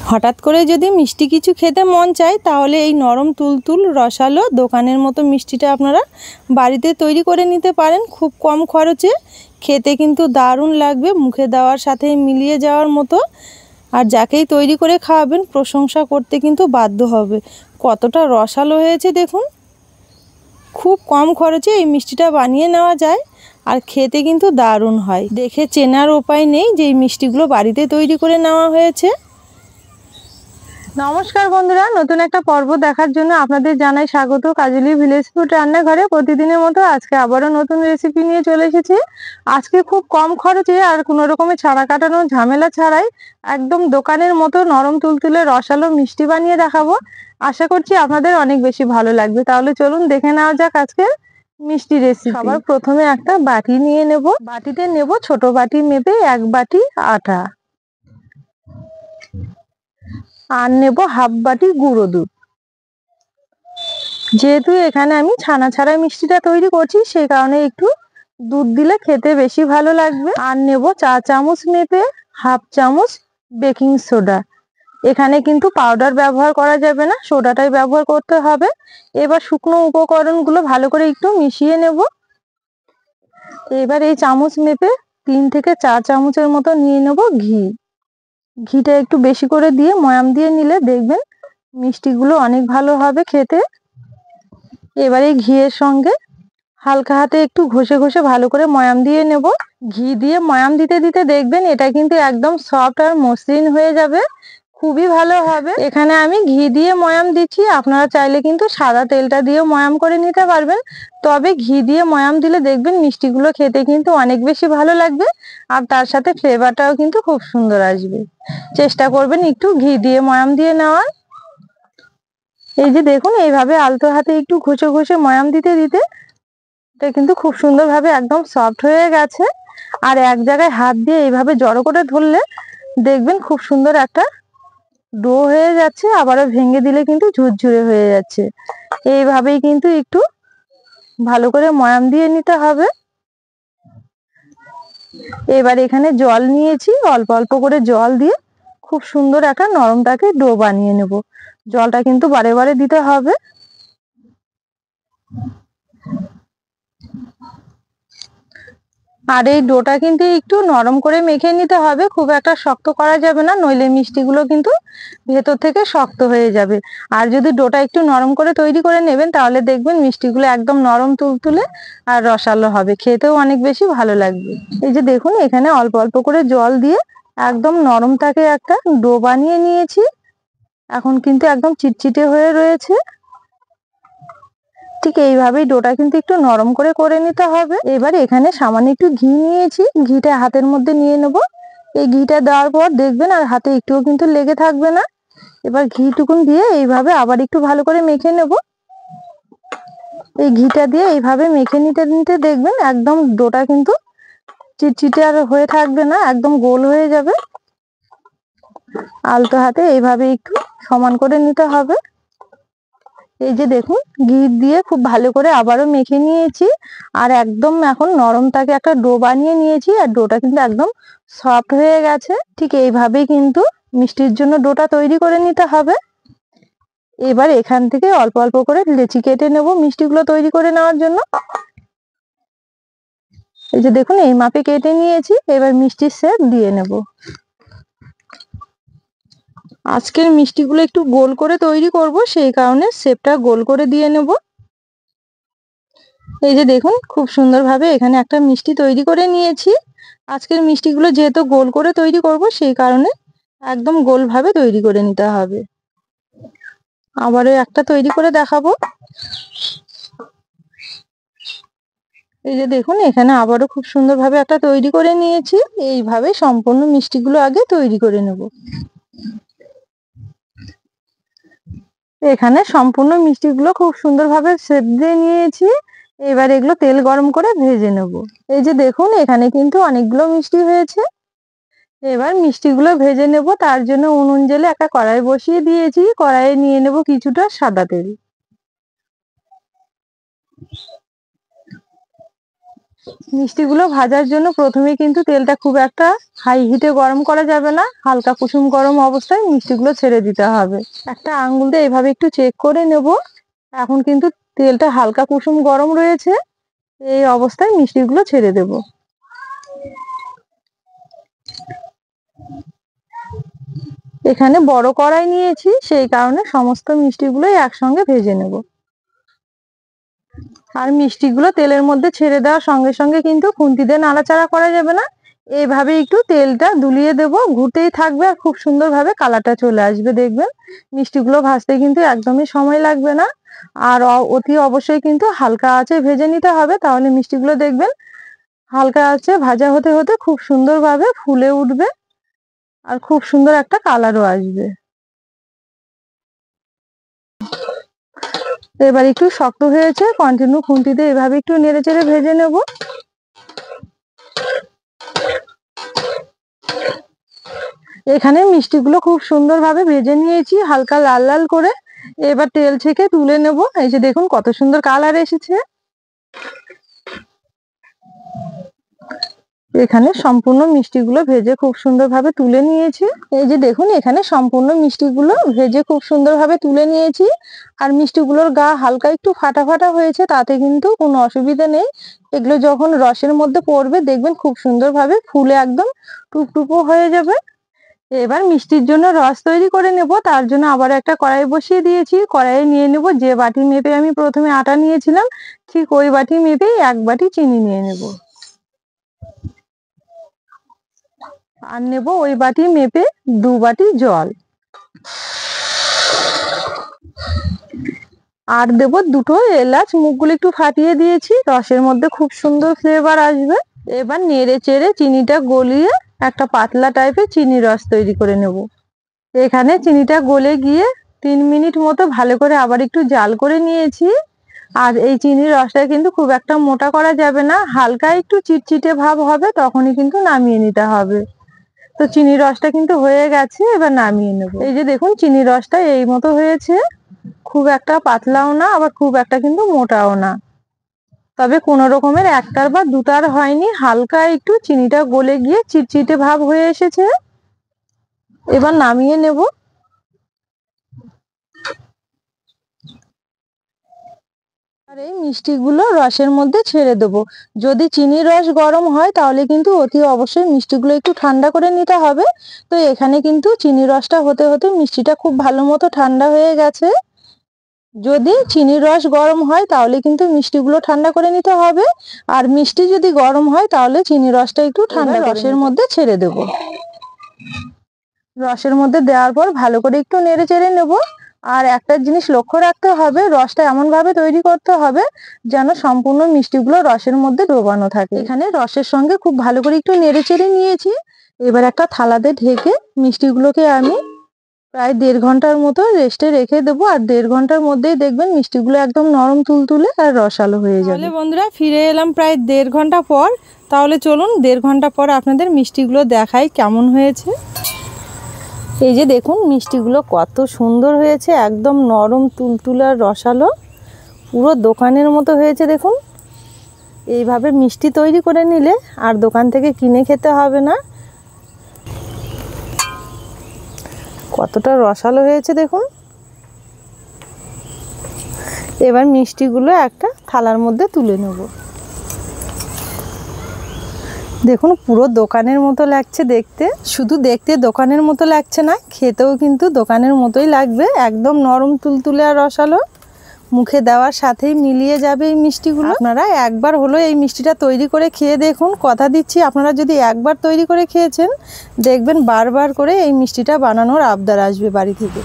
হঠাৎ করে যদি মিষ্টি কিছু খেতে মন চায় তাহলে এই নরম তুলতুল রসালো দোকানের মতো মিষ্টিটা আপনারা বাড়িতে তৈরি করে নিতে পারেন খুব কম খরচে। খেতে কিন্তু দারুণ লাগবে, মুখে দেওয়ার সাথে মিলিয়ে যাওয়ার মতো। আর যাকেই তৈরি করে খাওয়াবেন প্রশংসা করতে কিন্তু বাধ্য হবে। কতটা রসালো হয়েছে দেখুন। খুব কম খরচে এই মিষ্টিটা বানিয়ে নেওয়া যায় আর খেতে কিন্তু দারুণ হয়। দেখে চেনার উপায় নেই যে এই মিষ্টিগুলো বাড়িতে তৈরি করে নেওয়া হয়েছে। নমস্কার বন্ধুরা, নতুন একটা পর্ব দেখার জন্য আপনাদের জানাই স্বাগত। কাজলি ভিলেজ ফুড রান্নাঘরে প্রতিদিনের মতো আজকে আবারও নতুন রেসিপি নিয়ে চলে এসেছি। আজকে খুব কম খরচে আর কোনো রকমের ছাড়া কাটানো ঝামেলা ছাড়াই একদম দোকানের মতো নরম তুলতুলে রসালো মিষ্টি বানিয়ে দেখাবো। আশা করছি আপনাদের অনেক বেশি ভালো লাগবে। তাহলে চলুন দেখে নেওয়া যাক আজকে মিষ্টি রেসিপি। সবার প্রথমে একটা বাটি নিয়ে নেব। বাটিতে নেব ছোট বাটি মেপে 1 বাটি আটা, আর নেব হাফ বাটি গুঁড়ো দুধ। যেহেতু এখানে আমি ছানা ছাড়া মিষ্টিটা তৈরি করছি সেই কারণে একটু দুধ দিলে খেতে বেশি ভালো লাগবে। আর নেব 4 চামচ মেপে হাফ চামচ বেকিং সোডা। এখানে কিন্তু পাউডার ব্যবহার করা যাবে না, সোডাটাই ব্যবহার করতে হবে। এবার শুকনো উপকরণগুলো ভালো করে একটু মিশিয়ে নেব। এবার এই চামচ মেপে 3 থেকে 4 চামচের মতো নিয়ে নেব ঘি। ঘিটা একটু বেশি করে দিয়ে ময়াম দিয়ে নিলে দেখবেন মিষ্টিগুলো অনেক ভালো হবে খেতে। এবারে ঘিয়ের সঙ্গে হালকা হাতে একটু ঘষে ঘষে ভালো করে ময়াম দিয়ে নেব। ঘি দিয়ে ময়াম দিতে দিতে দেখবেন এটা কিন্তু একদম সফট আর মসৃণ হয়ে যাবে, খুবই ভালো হবে। এখানে আমি ঘি দিয়ে ময়াম দিচ্ছি, আপনারা চাইলে কিন্তু সাদা তেলটা দিয়েও ময়াম করে নিতে পারবেন। তবে ঘি দিয়ে ময়াম দিলে দেখবেন মিষ্টিগুলো খেতে কিন্তু অনেক বেশি ভালো লাগবে আর তার সাথে ফ্লেভারটাও কিন্তু খুব সুন্দর আসবে। চেষ্টা করবেন একটু ঘি দিয়ে ময়াম দিয়ে নেওয়ার। এই যে দেখুন এইভাবে আলতো হাতে একটু ঘষে ঘষে ময়াম দিতে দিতে এটা কিন্তু খুব সুন্দরভাবে একদম সফট হয়ে গেছে। আর এক জায়গায় হাত দিয়ে এইভাবে জড়ো করে ধরলে দেখবেন খুব সুন্দর একটা ডো হয়ে যাচ্ছে, আবারও ভেঙে দিলে কিন্তু ঝুরঝুরে হয়ে যাচ্ছে। এইভাবেই কিন্তু একটু ভালো করে ময়াম দিয়ে নিতে হবে। এবার এখানে জল নিয়েছি, অল্প অল্প করে জল দিয়ে খুব সুন্দর একটা নরমটাকে ডো বানিয়ে নেব। জলটা কিন্তু বারে বারে দিতে হবে। আর এই ডোটা কিন্তু একটু নরম করে মেখে নিতে হবে, খুব একটা শক্ত করা যাবে না, নইলে মিষ্টিগুলো কিন্তু ভেতর থেকে শক্ত হয়ে যাবে। আর যদি ডোটা একটু নরম করে তৈরি করে নেবেন তাহলে দেখবেন মিষ্টিগুলো একদম নরম তুলতুলে আর রসালো হবে, খেতেও অনেক বেশি ভালো লাগবে। এই যে দেখুন এখানে অল্প অল্প করে জল দিয়ে একদম নরমটাকে একটা ডো বানিয়ে নিয়েছি। এখন কিন্তু একদম চিটচিটে হয়ে রয়েছে। ঠিক এইভাবেই ডোটা কিন্তু একটু নরম করে করে নিতে হবে। এবার এখানে সামান্য একটু ঘি নিয়েছি, ঘিটা হাতের মধ্যে নিয়ে নেব। এই ঘিটা দেওয়ার পর দেখবেন আর হাতে একটুও কিন্তু লেগে থাকবে না। এবার ঘিটুকুন দিয়ে এইভাবে আবার একটু ভালো করে মেখে নেব। এই ঘিটা দিয়ে এইভাবে মেখে নিতে নিতে দেখবেন একদম ডোটা কিন্তু চিটচিটে আর হয়ে থাকবে না, একদম গোল হয়ে যাবে। আলতো হাতে এইভাবে একটু সমান করে নিতে হবে। এই যে দেখুন ঘি দিয়ে খুব ভালো করে আবারও মেখে নিয়েছি আর একদম এখন নরমটাকে একটা ডো বানিয়ে নিয়েছি আর ডোটা কিন্তু একদম সফট হয়ে গেছে। ঠিক এইভাবেই কিন্তু মিষ্টির জন্য ডোটা তৈরি করে নিতে হবে। এবার এখান থেকে অল্প অল্প করে লেচি কেটে নেব মিষ্টিগুলো তৈরি করে নেওয়ার জন্য। এই যে দেখুন এই মাপে কেটে নিয়েছি। এবার মিষ্টির শেপ দিয়ে নেব। আজকের মিষ্টিগুলো একটু গোল করে তৈরি করব, সেই কারণে শেপটা গোল করে দিয়ে নেব। এই যে দেখুন খুব সুন্দরভাবে এখানে একটা মিষ্টি তৈরি করে নিয়েছি। আজকের মিষ্টিগুলো যেহেতু গোল করে তৈরি করব সেই কারণে একদম গোলভাবে তৈরি করে নিতে হবে। আবারও একটা তৈরি করে দেখাবো। এই যে দেখুন এখানে আবারও খুব সুন্দরভাবে একটা তৈরি করে নিয়েছি। এইভাবে সম্পূর্ণ মিষ্টিগুলো আগে তৈরি করে নেব। এখানে সম্পূর্ণ মিষ্টিগুলো খুব সুন্দরভাবে শেপ দিয়ে নিয়েছি। এবার এগুলো তেল গরম করে ভেজে নেব। এই যে দেখুন এখানে কিন্তু অনেকগুলো মিষ্টি হয়েছে। এবার মিষ্টিগুলো ভেজে নেব, তার জন্য উনুন জ্বেলে একটা কড়াই বসিয়ে দিয়েছি। কড়াইয়ে নিয়ে নেব কিছুটা সাদা তেল। মিষ্টিগুলো ভাজার জন্য প্রথমে কিন্তু তেলটা খুব একটা হাই হিটে গরম করা যাবে না, হালকা কুসুম গরম অবস্থায় মিষ্টিগুলো ছেড়ে দিতে হবে। একটা আঙ্গুল দিয়ে এভাবে একটু চেক করে নেব। এখন কিন্তু তেলটা হালকা কুসুম গরম রয়েছে, এই অবস্থায় মিষ্টিগুলো ছেড়ে দেব। এখানে বড় কড়াই নিয়েছি, সেই কারণে সমস্ত মিষ্টিগুলো একসঙ্গে ভেজে নেব। আর মিষ্টিগুলো তেলের মধ্যে ছেড়ে দেওয়ার সঙ্গে সঙ্গে কিন্তু খুন্তি দিয়ে নাড়াচাড়া করা যাবে না, এইভাবে একটু তেলটা দুলিয়ে দেব, ঘুরতেই থাকবে আর খুব সুন্দরভাবে কালারটা চলে আসবে। দেখবেন মিষ্টিগুলো ভাজতে কিন্তু একদমই সময় লাগবে না। আর অতি অবশ্যই কিন্তু হালকা আঁচে ভেজে নিতে হবে, তাহলে মিষ্টিগুলো দেখবেন হালকা আঁচে ভাজা হতে হতে খুব সুন্দরভাবে ফুলে উঠবে আর খুব সুন্দর একটা কালারও আসবে। এবার একটু শক্ত হয়েছে, কন্টিনিউ খুন্তিতে এভাবে একটু নেড়ে চেড়ে ভেজে নেব। এখানে মিষ্টিগুলো খুব সুন্দরভাবে ভেজে নিয়েছি হালকা লাল লাল করে। এবার তেল থেকে তুলে নেব। এই যে দেখুন কত সুন্দর কালার এসেছে। এখানে সম্পূর্ণ মিষ্টিগুলো ভেজে খুব সুন্দরভাবে তুলে নিয়েছি। এই যে দেখুন এখানে সম্পূর্ণ মিষ্টিগুলো ভেজে খুব সুন্দরভাবে তুলে নিয়েছি। আর মিষ্টিগুলোর গা হালকা একটু ফাটা ফাটা হয়েছে, তাতে কিন্তু কোনো অসুবিধা নেই। এগুলো যখন রসের মধ্যে পড়বে দেখবেন খুব সুন্দরভাবে ফুলে একদম টুকটুকো হয়ে যাবে। এবার মিষ্টির জন্য রস তৈরি করে নেব। তার জন্য আবার একটা কড়াই বসিয়ে দিয়েছি। কড়াইয়ে নিয়ে নেব যে বাটি মেপে আমি প্রথমে আটা নিয়েছিলাম, ঠিক ওই বাটি মেপেই 1 বাটি চিনি নিয়ে নেব। আর নেব ওই বাটি মেপে 2 বাটি জল। আর দেব 2টো এলাচ, মুখগুলো একটু ফাটিয়ে দিয়েছি, রসের মধ্যে খুব সুন্দর ফ্লেভার আসবে। এবার নেড়ে চেড়ে চিনিটা গলিয়ে একটা পাতলা টাইপের চিনি রস তৈরি করে নেব। এখানে চিনিটা গলে গিয়ে 3 মিনিট মতো ভালো করে আবার একটু জাল করে নিয়েছি। আর এই চিনির রসটা কিন্তু খুব একটা মোটা করা যাবে না, হালকা একটু চিটচিটে ভাব হবে, তখনই কিন্তু নামিয়ে নিতে হবে। তো চিনির রসটা কিন্তু হয়ে গেছে, এবার নামিয়ে নেব। এই যে দেখুন চিনির রসটা এই মতো হয়েছে, খুব একটা পাতলাও না আবার খুব একটা কিন্তু মোটাও না, তবে কোনো রকমের একটার বা দুটার হয়নি, হালকা একটু চিনিটা গলে গিয়ে চিটচিটে ভাব হয়ে এসেছে। এবার নামিয়ে নেব। আর এই মিষ্টিগুলো রসের মধ্যে ছেড়ে দেবো। যদি চিনির রস গরম হয় তাহলে কিন্তু অতি অবশ্যই মিষ্টিগুলো একটু ঠান্ডা করে নিতে হবে। তো এখানে কিন্তু চিনির রসটা হতে হতে মিষ্টিটা খুব ভালো মতো ঠান্ডা হয়ে গেছে। যদি চিনির রস গরম হয় তাহলে কিন্তু মিষ্টিগুলো ঠান্ডা করে নিতে হবে, আর মিষ্টি যদি গরম হয় তাহলে চিনির রসটা একটু ঠান্ডা রসের মধ্যে ছেড়ে দেব। রসের মধ্যে দেওয়ার পর ভালো করে একটু নেড়ে চেড়ে নেব। আর একটা জিনিস লক্ষ্য রাখতে হবে, রসটা এমন ভাবে তৈরি করতে হবে যেন সম্পূর্ণ মিষ্টিগুলো রসের মধ্যে ডোবানো থাকে। এখানে রসের সঙ্গে খুব ভালো করে একটু নেড়ে চেড়ে নিয়েছি। এবার একটা থালাতে ঢেকে মিষ্টিগুলোকে আমি প্রায় 1.5 ঘন্টার মতো রেস্টে রেখে দেবো। আর 1.5 ঘন্টার মধ্যেই দেখবেন মিষ্টিগুলো একদম নরম তুলতুলে আর রসালো হয়ে যাবে। তাহলে বন্ধুরা ফিরে এলাম প্রায় 1.5 ঘন্টা পর। তাহলে চলুন 1.5 ঘন্টা পর আপনাদের মিষ্টিগুলো দেখাই কেমন হয়েছে। এই যে দেখুন মিষ্টিগুলো কত সুন্দর হয়েছে, একদম নরম তুলতুলে আর রসালো, পুরো দোকানের মতো হয়েছে। দেখুন এইভাবে মিষ্টি তৈরি করে নিলে আর দোকান থেকে কিনে খেতে হবে না। কতটা রসালো হয়েছে দেখুন। এবার মিষ্টিগুলো একটা থালার মধ্যে তুলে নেব। দেখুন পুরো দোকানের মতো লাগছে দেখতে, শুধু দেখতে দোকানের মতো লাগছে না, খেতেও কিন্তু দোকানের মতোই লাগবে, একদম নরম তুলতুলে আর রসালো, মুখে দেওয়ার সাথেই মিলিয়ে যাবে এই মিষ্টিগুলো। আপনারা একবার হলো এই মিষ্টিটা তৈরি করে খেয়ে দেখুন, কথা দিচ্ছি আপনারা যদি একবার তৈরি করে খেয়েছেন দেখবেন বারবার করে এই মিষ্টিটা বানানোর আবদার আসবে বাড়ি থেকে।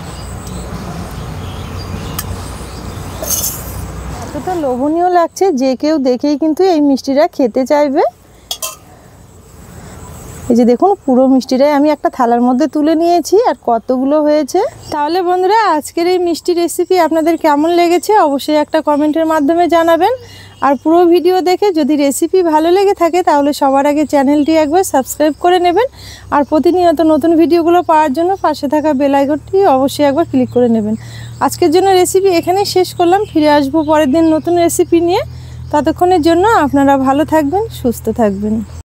এতটা লোভনীয় লাগছে যে কেউ দেখেই কিন্তু এই মিষ্টিটা খেতে চাইবে। এই যে দেখুন পুরো মিষ্টিটাই আমি একটা থালার মধ্যে তুলে নিয়েছি, আর কতগুলো হয়েছে। তাহলে বন্ধুরা আজকের এই মিষ্টি রেসিপি আপনাদের কেমন লেগেছে অবশ্যই একটা কমেন্টের মাধ্যমে জানাবেন। আর পুরো ভিডিও দেখে যদি রেসিপি ভালো লেগে থাকে তাহলে সবার আগে চ্যানেলটি একবার সাবস্ক্রাইব করে নেবেন। আর প্রতিনিয়ত নতুন ভিডিওগুলো পাওয়ার জন্য পাশে থাকা বেল আইকনটি অবশ্যই একবার ক্লিক করে নেবেন। আজকের জন্য রেসিপি এখানেই শেষ করলাম, ফিরে আসবো পরের দিন নতুন রেসিপি নিয়ে। ততক্ষণের জন্য আপনারা ভালো থাকবেন, সুস্থ থাকবেন।